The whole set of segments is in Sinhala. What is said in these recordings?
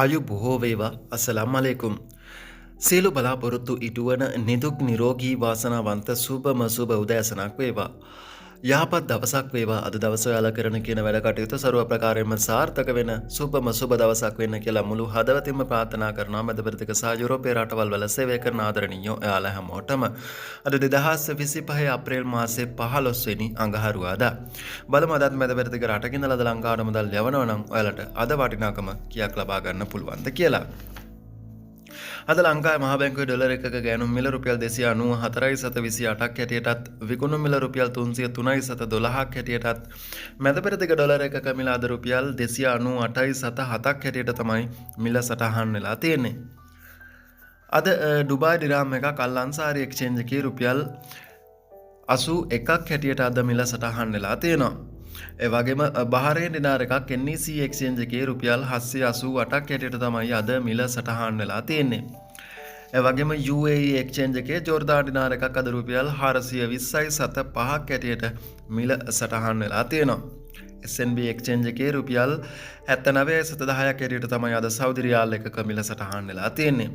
ආයු බොහෝ වේවා අස්සලාමු අලයිකුම්. සියලු බලාපොරොත්තු ඉටුවන නිදුක් නිරෝගී වාසනාවන්ත සුබම සුබ උදෑසනක් වේවා. යහපත් දවසක් වේවා. අද දවස ඔයාලා කරන කියන වැඩ කටයුතු ਸਰව ප්‍රකාරයෙන්ම සාර්ථක වෙන සුබම සුබ දවසක් වෙන්න කියලා මුළු හදවතින්ම ප්‍රාර්ථනා කරනවා. මැදපෙරදිග සහ යුරෝපයේ රටවල් වල සේවය කරන ආදරණීයෝ ඔයාලා හැමෝටම අද 2025 අප්‍රේල් මාසයේ 15 වෙනි අඟහරුවාදා. බලමු අදත් මැදපෙරදිග රටක ඉඳලා ලංකාවට මුදල් යවනවා නම් ඔයාලට අද වටිනාකම කීයක් ලබා ගන්න පුළුවන්ද කියලා. අද ලංකාවේ මහ බැංකුවේ ඩොලර් එකක ගෑනුම් මිල රුපියල් 294.28ක් හැටියටත් විකුණුම් මිල රුපියල් 303.12ක් හැටියටත් මැදපෙරදිග ඩොලර් එකක මිල අද රුපියල් 298.7ක් හැටියට තමයි මිල සටහන් වෙලා තියෙන්නේ. අද ඩුබායි දිරාම් එකක් අල් අන්සාරි එක්ස්චේන්ජ් එකේ රුපියල් 81ක් හැටියට අද මිල සටහන් වෙලා තියෙනවා. ඒ වගේම බහරේන් දිනාර එකක් NEC එක්ස්චේන්ජ් එකේ රුපියල් 788ක් හැටියට තමයි අද මිල සටහන් වෙලා තියෙන්නේ. ඒ වගේම UAE එක්ස්චේන්ජ් එකේ ජෝර්දාන් දිනාර එකක් අද රුපියල් 420.75ක් හැටියට මිල සටහන් වෙලා තියෙනවා. SNB එක්ස්චේන්ජ් එකේ රුපියල් 79.10ක් හැටියට තමයි අද සෞදි රියාල් එකක මිල සටහන් වෙලා තියෙන්නේ.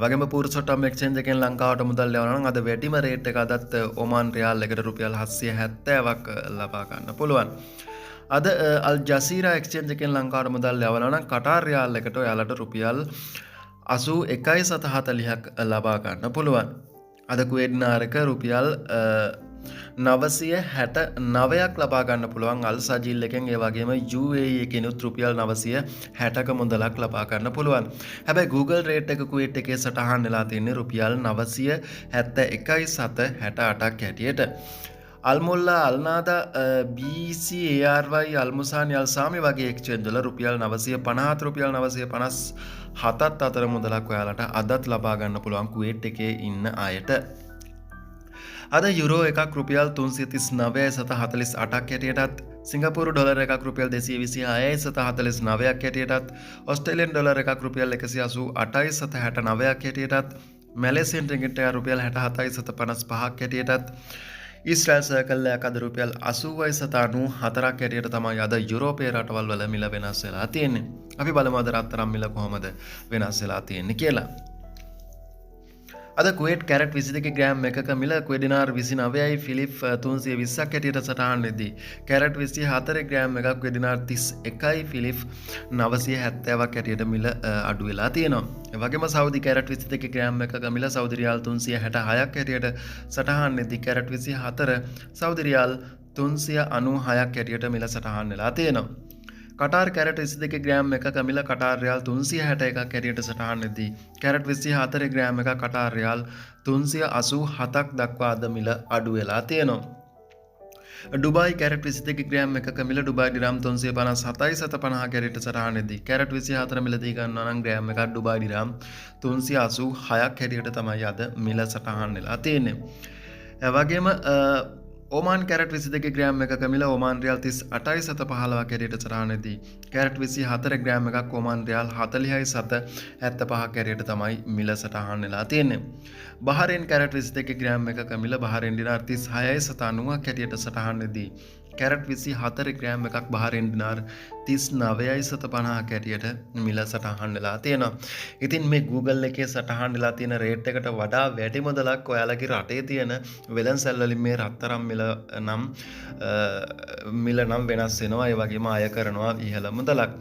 වගේම පූර්සොටම් එක්ස්චේන්ජ් එකෙන් ලංකාවට මුදල් යවනවා නම් අද වැඩිම රේට් එක අදත් ඔමාන් රියාල් එකට රුපියල් 770ක් ලබා ගන්න පුළුවන්. අද අල් ජසීරා එක්ස්චේන්ජ් එකෙන් ලංකාවට මුදල් යවනවා නම් කටාර් රියාල් එකට ඔයාලට රුපියල් 81.40ක් ලබා ගන්න පුළුවන්. අද කුවේට් දිනාර එක රුපියල් 969ක් ලබා ගන්න පුළුවන් අල් සජීල් එකෙන්. ඒ වගේම UAE එකෙනුත් රුපියල් 960ක මුදලක් ලබා ගන්න පුළුවන්. හැබැයි Google රේට් එක කුවේට් එකේ සටහන් වෙලා තියෙන්නේ රුපියල් 971.68ක් හැටියට. අල්මුල්ලා අල්නාදා BCARY අල්මුසානි අල්සාමි වගේ එක්ස්චේන්ජ් වල රුපියල් 950 රුපියල් 957 අතර මුදලක් ඔයාලට අදත් ලබා ගන්න පුළුවන් කුවේට් එකේ ඉන්න අයට. අද යුරෝ එකක් රුපියල් 339.48ක් හැටියටත් සිංගප්පූරු ඩොලර් එකක් රුපියල් 226.49ක් හැටියටත් ඕස්ට්‍රේලියන් ඩොලර් එකක් රුපියල් 188.69ක් හැටියටත් මැලේසියන් රින්ගිට් එක රුපියල් 67.55ක් හැටියටත් ඊශ්‍රායල් සර්කල් එකක් අද රුපියල් 80.94ක් හැටියට තමයි අද යුරෝපයේ රටවල් වල මිල වෙනස් වෙලා තියෙන්නේ. අපි බලමු අද රත්තරන් මිල කොහොමද වෙනස් වෙලා තියෙන්නේ කියලා. අද කුවේට් කැරට් 22 ග්‍රෑම් එකක මිල කුවේට් දිනාර 29යි ෆිලිප් 320ක් හැටියට සටහන් වෙද්දී කැරට් 24 ග්‍රෑම් එකක් කුවේට් දිනාර 31යි ෆිලිප් 970ක් හැටියට මිල අඩු වෙලා තියෙනවා. ඒ වගේම සෞදි කැරට් 22 ග්‍රෑම් එකක මිල සෞදි රියාල් 366ක් හැටියට සටහන් වෙද්දී කැරට් 24 සෞදි රියාල් 396ක් හැටියට මිල සටහන් වෙලා තියෙනවා. කටාර් කැරට් 22 ග්‍රෑම් එකක මිල කටාර් රියාල් 361ක් හැටියට සටහන් වෙද්දී කැරට් 24 ග්‍රෑම් එකක කටාර් රියාල් 387ක් දක්වා අද මිල අඩු වෙලා තියෙනවා. ඩුබායි කැරට් 22 ග්‍රෑම් එකක මිල ඩුබායි දිරාම් 357.50 හැටියට සටහන් වෙද්දී කැරට් 24 මිල දී ගන්නවා නම් ග්‍රෑම් එකක් ඩුබායි දිරාම් 386ක් හැටියට තමයි අද මිල සටහන් වෙලා තියෙන්නේ. ඒ වගේම ඕමාන් කැරට් 22 ග්‍රෑම් එකක මිල ඕමාන් රියාල් 38.15ක් හැටියට සටහන් වෙද්දී කැරට් 24 ග්‍රෑම් එකක් ඕමාන් රියාල් 40.75ක් හැටියට තමයි මිල සටහන් වෙලා තියෙන්නේ. බහරේන් කැරට් 22 ග්‍රෑම් එකක මිල බහරේන් දිනාර 36.90ක් හැටියට සටහන් වෙද්දී කැරට් 24 ග්‍රෑම් එකක් බහරේන් දිනාර 39.50ක් හැටියට මිල සටහන් වෙලා තියෙනවා. ඉතින් මේ Google එකේ සටහන් වෙලා තියෙන රේට් එකට වඩා වැඩි මුදලක් ඔයාලගේ රටේ තියෙන වෙළඳසැල් වලින් මේ රත්තරන් මිල නම් වෙනස් වෙනවා. ඒ වගේම අය කරනවා ඉහළ මුදලක්.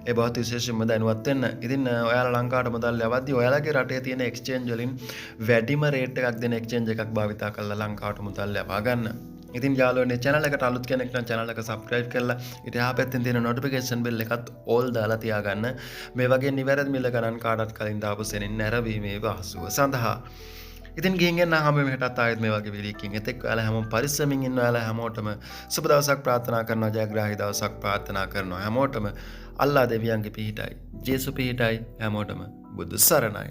ඒ බවත් විශේෂයෙන්ම දැනුවත් වෙන්න. ඉතින් ඔයාලා ලංකාවට මුදල් යවද්දී ඔයාලගේ රටේ තියෙන එක්ස්චේන්ජ් වලින් වැඩිම රේට් එකක් දෙන එක්ස්චේන්ජ් එකක් භාවිතා කරලා ලංකාවට මුදල් යවා ගන්න. ඉතින් යාළුවනේ channel එකට අලුත් කෙනෙක් නම් channel එක subscribe කරලා ඊට එහා පැත්තෙන් තියෙන notification bell එකත් all දාලා තියාගන්න. මේ වගේ නිවැරදි මිල ගණන් කාටත් කලින් දාපු සෙනින් නැරවීමේ වාසුව සඳහා. ඉතින් ගිහින් එන්න හැම මෙහෙටත් ආයෙත් මේ වගේ වීඩියෝ එකකින් එතෙක් ඔයාලා හැමෝම පරිස්සමින් ඉන්න. ඔයාලා හැමෝටම සුබ දවසක් ප්‍රාර්ථනා කරනවා. ජයග්‍රාහී දවසක් ප්‍රාර්ථනා කරනවා. හැමෝටම අල්ලා දෙවියන්ගේ පිහිටයි ජේසු පිහිටයි. හැමෝටම බුදු සරණයි.